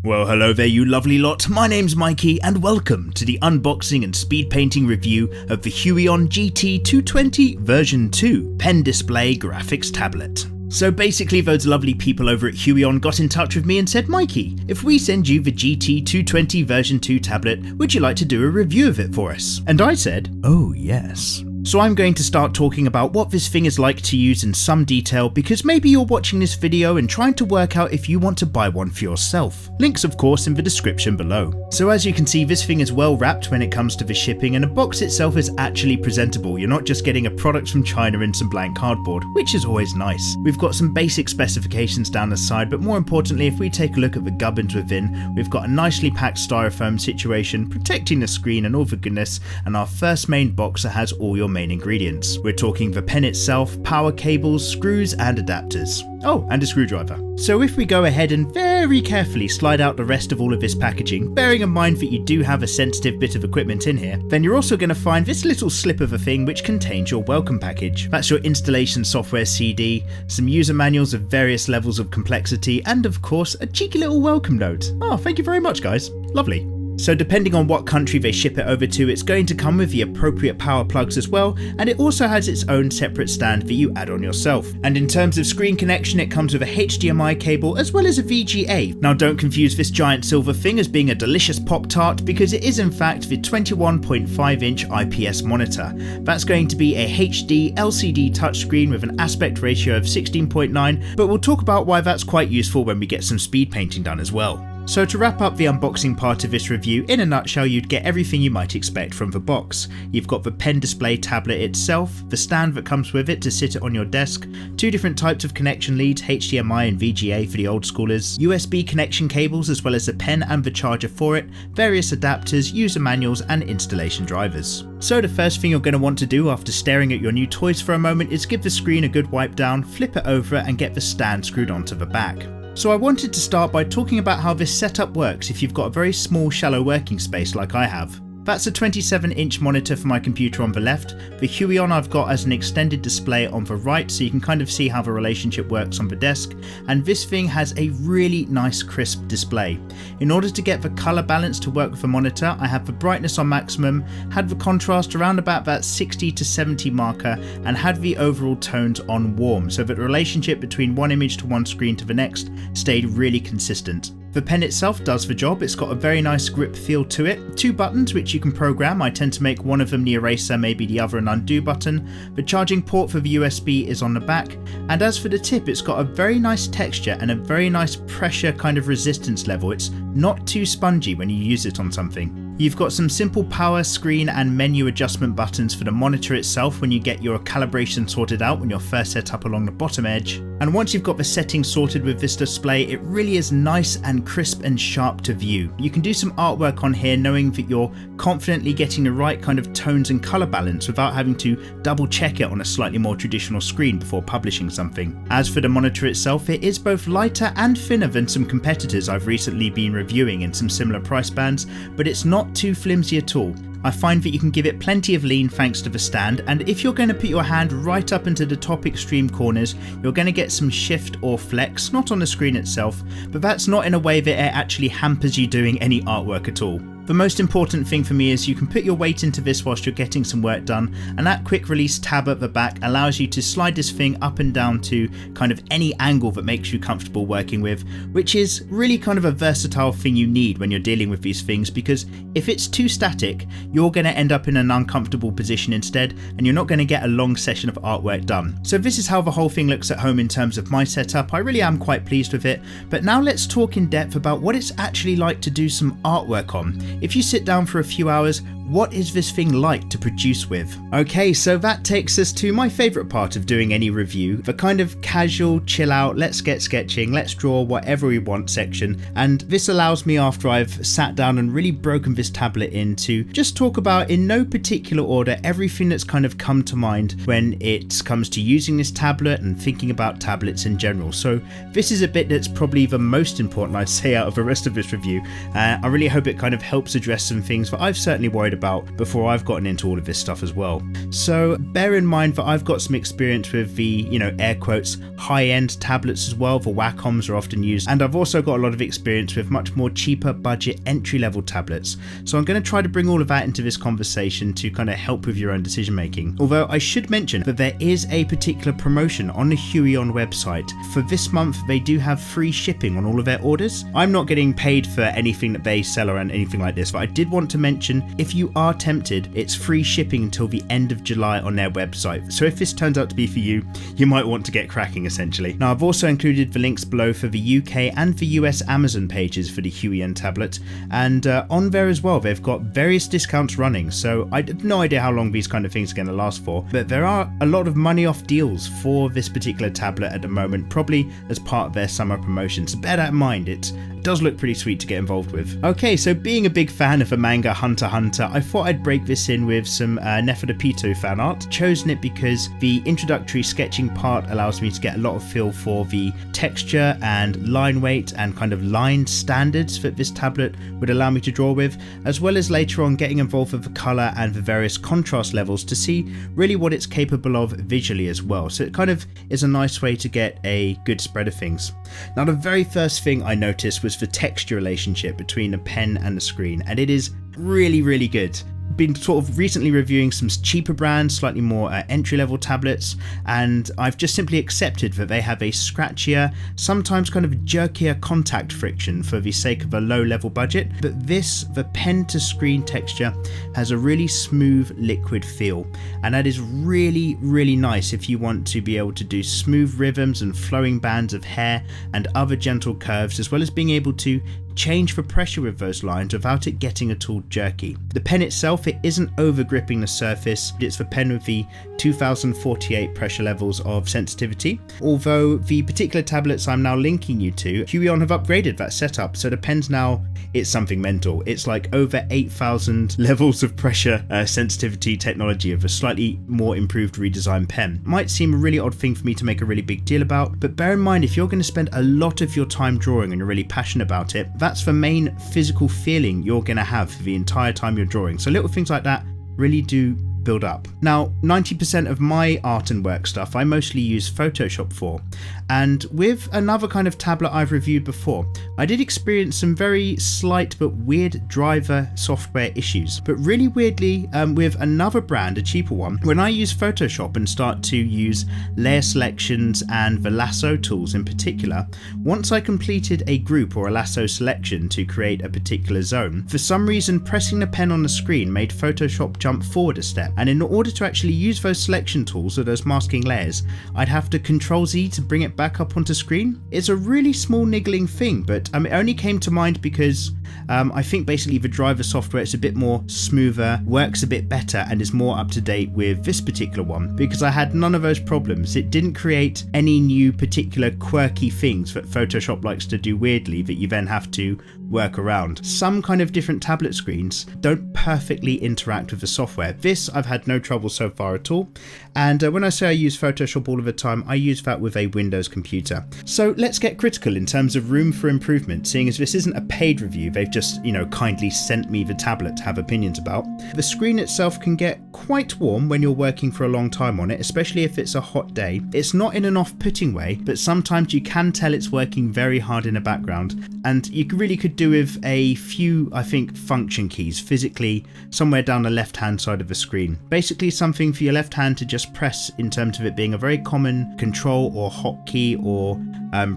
Well, hello there you lovely lot, my name's Mikey and welcome to the unboxing and speed painting review of the Huion GT-220 version 2 pen display graphics tablet. So basically those lovely people over at Huion got in touch with me and said, Mikey, if we send you the GT-220 version 2 tablet, would you like to do a review of it for us? And I said, oh yes. So I'm going to start talking about what this thing is like to use in some detail, because maybe you're watching this video and trying to work out if you want to buy one for yourself. Links of course in the description below. So as you can see, this thing is well wrapped when it comes to the shipping, and the box itself is actually presentable. You're not just getting a product from China in some blank cardboard, which is always nice. We've got some basic specifications down the side, but more importantly, if we take a look at the gubbins within, we've got a nicely packed styrofoam situation protecting the screen and all the goodness, and our first main box that has all your main ingredients. We're talking the pen itself, power cables, screws and adapters. Oh, and a screwdriver. So if we go ahead and very carefully slide out the rest of all of this packaging, bearing in mind that you do have a sensitive bit of equipment in here, then you're also going to find this little slip of a thing which contains your welcome package. That's your installation software CD, some user manuals of various levels of complexity, and of course a cheeky little welcome note. Oh, thank you very much guys. Lovely. So depending on what country they ship it over to, it's going to come with the appropriate power plugs as well, and it also has its own separate stand that you add on yourself. And in terms of screen connection, it comes with a HDMI cable as well as a VGA. Now don't confuse this giant silver thing as being a delicious Pop-Tart, because it is in fact the 21.5 inch IPS monitor. That's going to be a HD LCD touchscreen with an aspect ratio of 16.9, but we'll talk about why that's quite useful when we get some speed painting done as well. So to wrap up the unboxing part of this review, in a nutshell you'd get everything you might expect from the box. You've got the pen display tablet itself, the stand that comes with it to sit it on your desk, two different types of connection leads, HDMI and VGA for the old schoolers, USB connection cables as well as the pen and the charger for it, various adapters, user manuals and installation drivers. So the first thing you're going to want to do after staring at your new toys for a moment is give the screen a good wipe down, flip it over and get the stand screwed onto the back. So I wanted to start by talking about how this setup works if you've got a very small shallow working space like I have. That's a 27-inch monitor for my computer on the left. The Huion I've got as an extended display on the right, so you can kind of see how the relationship works on the desk, and this thing has a really nice crisp display. In order to get the colour balance to work with the monitor, I have the brightness on maximum, had the contrast around about that 60 to 70 marker, and had the overall tones on warm, so that the relationship between one image to one screen to the next stayed really consistent. The pen itself does the job. It's got a very nice grip feel to it, two buttons which you can program. I tend to make one of them the eraser, maybe the other an undo button. The charging port for the USB is on the back, and as for the tip, it's got a very nice texture and a very nice pressure kind of resistance level. It's not too spongy when you use it on something. You've got some simple power, screen and menu adjustment buttons for the monitor itself when you get your calibration sorted out when you're first set up along the bottom edge. And once you've got the settings sorted with this display, it really is nice and crisp and sharp to view. You can do some artwork on here knowing that you're confidently getting the right kind of tones and colour balance without having to double check it on a slightly more traditional screen before publishing something. As for the monitor itself, it is both lighter and thinner than some competitors I've recently been reviewing in some similar price bands, but it's not too flimsy at all. I find that you can give it plenty of lean thanks to the stand, and if you're going to put your hand right up into the top extreme corners, you're going to get some shift or flex, not on the screen itself, but that's not in a way that it actually hampers you doing any artwork at all. The most important thing for me is you can put your weight into this whilst you're getting some work done, and that quick release tab at the back allows you to slide this thing up and down to kind of any angle that makes you comfortable working with, which is really kind of a versatile thing you need when you're dealing with these things, because if it's too static, you're going to end up in an uncomfortable position instead, and you're not going to get a long session of artwork done. So this is how the whole thing looks at home in terms of my setup. I really am quite pleased with it, but now let's talk in depth about what it's actually like to do some artwork on. If you sit down for a few hours, what is this thing like to produce with? Okay, so that takes us to my favourite part of doing any review, the kind of casual, chill out, let's get sketching, let's draw whatever we want section, and this allows me, after I've sat down and really broken this tablet in, to just talk about in no particular order everything that's kind of come to mind when it comes to using this tablet and thinking about tablets in general. So this is a bit that's probably the most important, I'd say, out of the rest of this review. I really hope it kind of helps address some things that I've certainly worried about before I've gotten into all of this stuff as well. So bear in mind that I've got some experience with the, air quotes, high-end tablets as well. The Wacoms are often used, and I've also got a lot of experience with much more cheaper budget entry-level tablets. So I'm going to try to bring all of that into this conversation to kind of help with your own decision making. Although I should mention that there is a particular promotion on the Huion website. For this month, they do have free shipping on all of their orders. I'm not getting paid for anything that they sell or anything like this, but I did want to mention, if you are tempted, it's free shipping until the end of July on their website. So if this turns out to be for you, you might want to get cracking essentially. Now I've also included the links below for the UK and the US Amazon pages for the Huion tablet, and on there as well they've got various discounts running, so I have no idea how long these kind of things are going to last for, but there are a lot of money off deals for this particular tablet at the moment, probably as part of their summer promotion, so bear that in mind. It does look pretty sweet to get involved with. Okay, so being a big fan of the manga Hunter x Hunter, I thought I'd break this in with some Nefertapito fan art. Chosen it because the introductory sketching part allows me to get a lot of feel for the texture and line weight and kind of line standards that this tablet would allow me to draw with, as well as later on getting involved with the colour and the various contrast levels to see really what it's capable of visually as well. So it kind of is a nice way to get a good spread of things. Now the very first thing I noticed was the texture relationship between the pen and the screen, and it is really good. Been sort of recently reviewing some cheaper brands, slightly more entry-level tablets, and I've just simply accepted that they have a scratchier, sometimes kind of jerkier contact friction for the sake of a low-level budget, but the pen-to-screen texture has a really smooth liquid feel, and that is really nice if you want to be able to do smooth rhythms and flowing bands of hair and other gentle curves, as well as being able to change the pressure with those lines without it getting at all jerky. The pen itself, it isn't over gripping the surface. It's the pen with the 2048 pressure levels of sensitivity. Although the particular tablets I'm now linking you to, Huion have upgraded that setup, so the pen's now, it's something mental. It's like over 8,000 levels of pressure sensitivity technology of a slightly more improved redesigned pen. Might seem a really odd thing for me to make a really big deal about, but bear in mind, if you're going to spend a lot of your time drawing and you're really passionate about it, that's the main physical feeling you're going to have for the entire time you're drawing. So little things like that really do build up. Now 90% of my art and work stuff I mostly use Photoshop for, and with another kind of tablet I've reviewed before, I did experience some very slight but weird driver software issues. But really weirdly, with another brand, a cheaper one, when I use Photoshop and start to use layer selections and the lasso tools in particular, once I completed a group or a lasso selection to create a particular zone, for some reason pressing the pen on the screen made Photoshop jump forward a step, and in order to actually use those selection tools or those masking layers, I'd have to Control-Z to bring it back up onto screen. It's a really small niggling thing, but it only came to mind because I think basically the driver software is a bit more smoother, works a bit better, and is more up to date with this particular one, because I had none of those problems. It didn't create any new particular quirky things that Photoshop likes to do weirdly that you then have to work around. Some kind of different tablet screens don't perfectly interact with the software. This I've had no trouble so far at all, and when I say I use Photoshop all of the time, I use that with a Windows computer. So let's get critical in terms of room for improvement, seeing as this isn't a paid review. They've just, kindly sent me the tablet to have opinions about. The screen itself can get quite warm when you're working for a long time on it, especially if it's a hot day. It's not in an off-putting way, but sometimes you can tell it's working very hard in the background, and you really could do with a few, I think, function keys physically somewhere down the left-hand side of the screen. Basically something for your left hand to just press, in terms of it being a very common control or hotkey or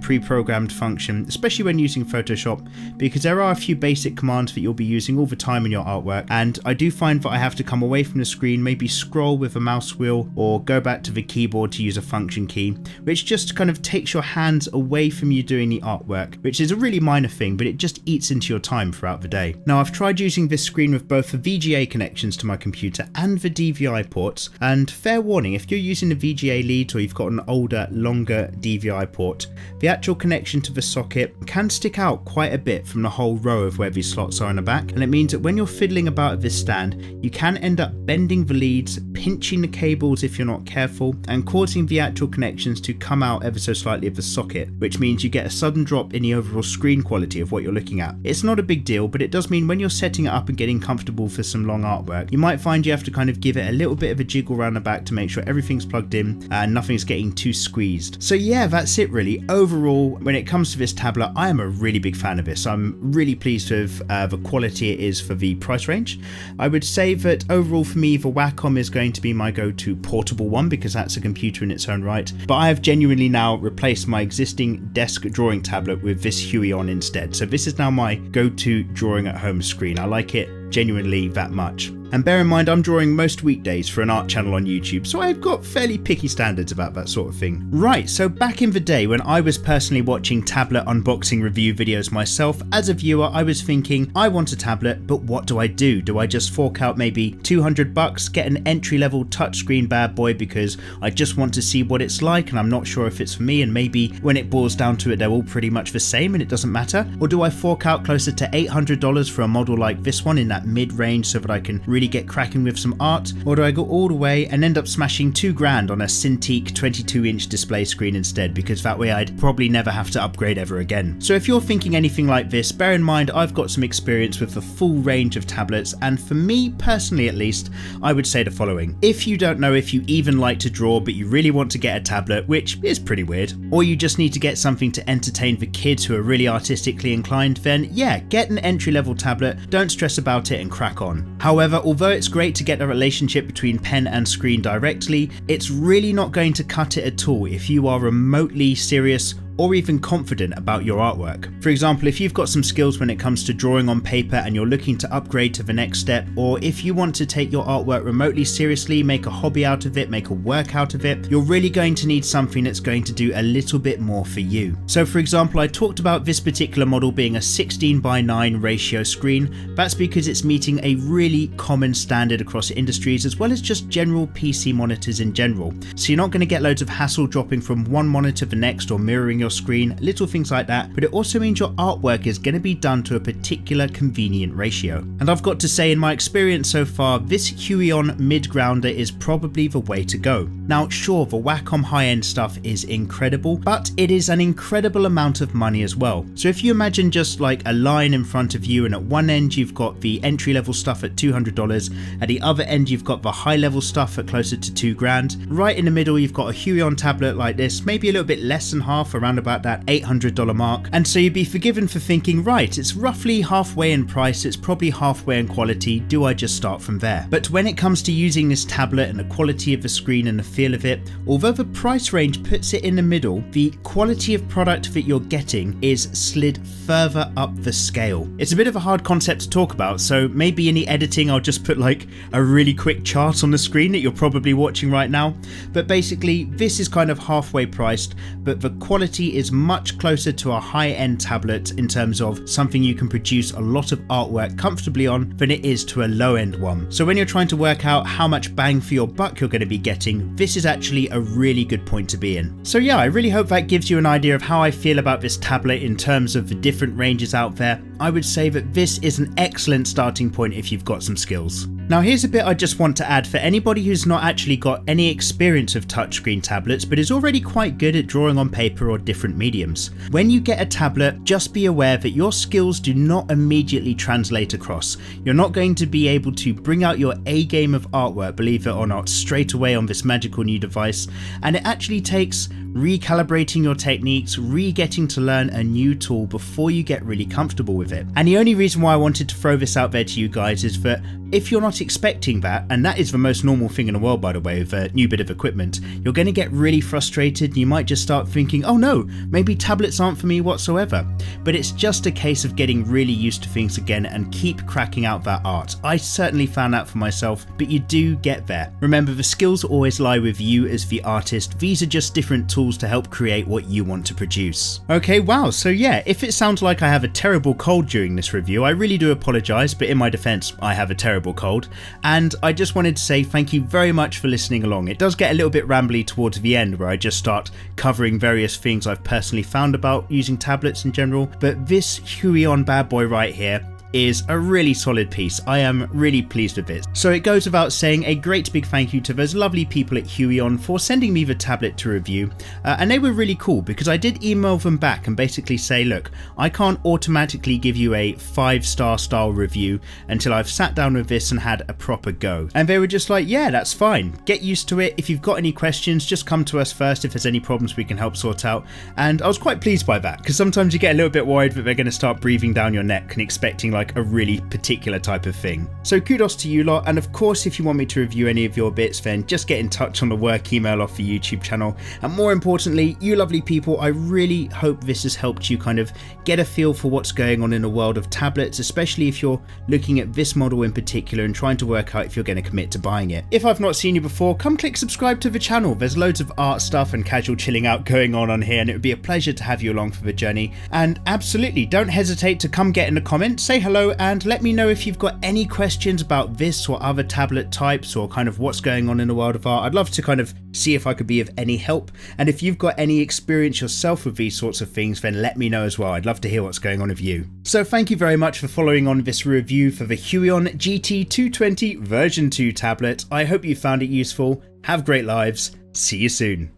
pre-programmed function, especially when using Photoshop, because there are a few basic commands that you'll be using all the time in your artwork, and I do find that I have to come away from the screen, maybe scroll with a mouse wheel or go back to the keyboard to use a function key, which just kind of takes your hands away from you doing the artwork, which is a really minor thing, but it just eats into your time throughout the day. Now I've tried using this screen with both the VGA connections to my computer and the DVI ports, and fair warning, if you're using the VGA leads or you've got an older, longer DVI port, the actual connection to the socket can stick out quite a bit from the whole row of where these slots are in the back, and it means that when you're fiddling about with this stand, you can end up bending the leads, pinching the cables if you're not careful, and causing the actual connections to come out ever so slightly of the socket, which means you get a sudden drop in the overall screen quality of what you're looking at. It's not a big deal, but it does mean when you're setting it up and getting comfortable for some long artwork, you might find you have to kind of give it a little bit of a jiggle around the back to make sure everything's plugged in and nothing's getting too squeezed. So yeah, that's it really. Overall, when it comes to this tablet, I am a really big fan of this. I'm really pleased with the quality it is for the price range. I would say that overall for me, the Wacom is going to be my go-to portable one because that's a computer in its own right. But I have genuinely now replaced my existing desk drawing tablet with this Huion instead. So this is now my go-to drawing at home screen. I like it genuinely that much. And bear in mind, I'm drawing most weekdays for an art channel on YouTube, so I've got fairly picky standards about that sort of thing. Right, so back in the day when I was personally watching tablet unboxing review videos myself, as a viewer, I was thinking, I want a tablet, but what do I do? Do I just fork out maybe 200 bucks, get an entry-level touchscreen bad boy because I just want to see what it's like and I'm not sure if it's for me, and maybe when it boils down to it, they're all pretty much the same and it doesn't matter? Or do I fork out closer to $800 for a model like this one in that mid-range so that I can really get cracking with some art? Or do I go all the way and end up smashing $2,000 on a Cintiq 22-inch display screen instead, because that way I'd probably never have to upgrade ever again? So if you're thinking anything like this, bear in mind I've got some experience with the full range of tablets, and for me personally at least, I would say the following. If you don't know if you even like to draw but you really want to get a tablet, which is pretty weird, or you just need to get something to entertain the kids who are really artistically inclined, then yeah, get an entry-level tablet, don't stress about it and crack on. However, although it's great to get a relationship between pen and screen directly, it's really not going to cut it at all if you are remotely serious or even confident about your artwork. For example, if you've got some skills when it comes to drawing on paper and you're looking to upgrade to the next step, or if you want to take your artwork remotely seriously, make a hobby out of it, make a work out of it, you're really going to need something that's going to do a little bit more for you. So for example, I talked about this particular model being a 16:9 ratio screen. That's because it's meeting a really common standard across industries as well as just general PC monitors in general. So you're not going to get loads of hassle dropping from one monitor to the next or mirroring your screen, little things like that, but it also means your artwork is going to be done to a particular convenient ratio. And I've got to say, in my experience so far, this Huion mid-grounder is probably the way to go. Now sure, the Wacom high-end stuff is incredible, but it is an incredible amount of money as well. So if you imagine just like a line in front of you, and at one end you've got the entry-level stuff at $200, at the other end you've got the high-level stuff at closer to $2,000, right in the middle you've got a Huion tablet like this, maybe a little bit less than half, around about that $800 mark, and so you'd be forgiven for thinking, right, it's roughly halfway in price, it's probably halfway in quality, do I just start from there? But when it comes to using this tablet and the quality of the screen and the feel of it, although the price range puts it in the middle, the quality of product that you're getting is slid further up the scale. It's a bit of a hard concept to talk about, so maybe in the editing I'll just put like a really quick chart on the screen that you're probably watching right now, but basically this is kind of halfway priced, but the quality is much closer to a high-end tablet in terms of something you can produce a lot of artwork comfortably on than it is to a low-end one. So when you're trying to work out how much bang for your buck you're going to be getting, this is actually a really good point to be in. So yeah, I really hope that gives you an idea of how I feel about this tablet in terms of the different ranges out there. I would say that this is an excellent starting point if you've got some skills. Now here's a bit I just want to add for anybody who's not actually got any experience of touchscreen tablets but is already quite good at drawing on paper or different mediums. When you get a tablet, just be aware that your skills do not immediately translate across. You're not going to be able to bring out your A game of artwork, believe it or not, straight away on this magical new device, and it actually takes recalibrating your techniques, getting to learn a new tool before you get really comfortable with it. And the only reason why I wanted to throw this out there to you guys is that if you're not expecting that, and that is the most normal thing in the world by the way with a new bit of equipment, you're going to get really frustrated and you might just start thinking, oh no, maybe tablets aren't for me whatsoever. But it's just a case of getting really used to things again and keep cracking out that art. I certainly found that for myself, but you do get there. Remember, the skills always lie with you as the artist. These are just different tools to help create what you want to produce. Okay, wow, so yeah, if it sounds like I have a terrible cold during this review, I really do apologise, but in my defence, I have a terrible cold. and I just wanted to say thank you very much for listening along. It does get a little bit rambly towards the end where I just start covering various things I've personally found about using tablets in general, but this Huion bad boy right here is a really solid piece. I am really pleased with it. So it goes without saying a great big thank you to those lovely people at Huion for sending me the tablet to review, and they were really cool because I did email them back and basically say, look, I can't automatically give you a 5-star style review until I've sat down with this and had a proper go. And they were just like, yeah, that's fine, get used to it. If you've got any questions, just come to us first. If there's any problems we can help sort out. And I was quite pleased by that, because sometimes you get a little bit worried that they're going to start breathing down your neck and expecting like a really particular type of thing. So kudos to you lot, and of course if you want me to review any of your bits, then just get in touch on the work email off the YouTube channel. And more importantly, you lovely people, I really hope this has helped you kind of get a feel for what's going on in the world of tablets, especially if you're looking at this model in particular and trying to work out if you're going to commit to buying it. If I've not seen you before, come click subscribe to the channel. There's loads of art stuff and casual chilling out going on here, and it would be a pleasure to have you along for the journey. And absolutely don't hesitate to come get in the comments, say hello, and let me know if you've got any questions about this or other tablet types or kind of what's going on in the world of art. I'd love to kind of see if I could be of any help, and if you've got any experience yourself with these sorts of things, then let me know as well. I'd love to hear what's going on with you. So thank you very much for following on this review for the Huion GT-220 version 2 tablet. I hope you found it useful. Have great lives. See you soon.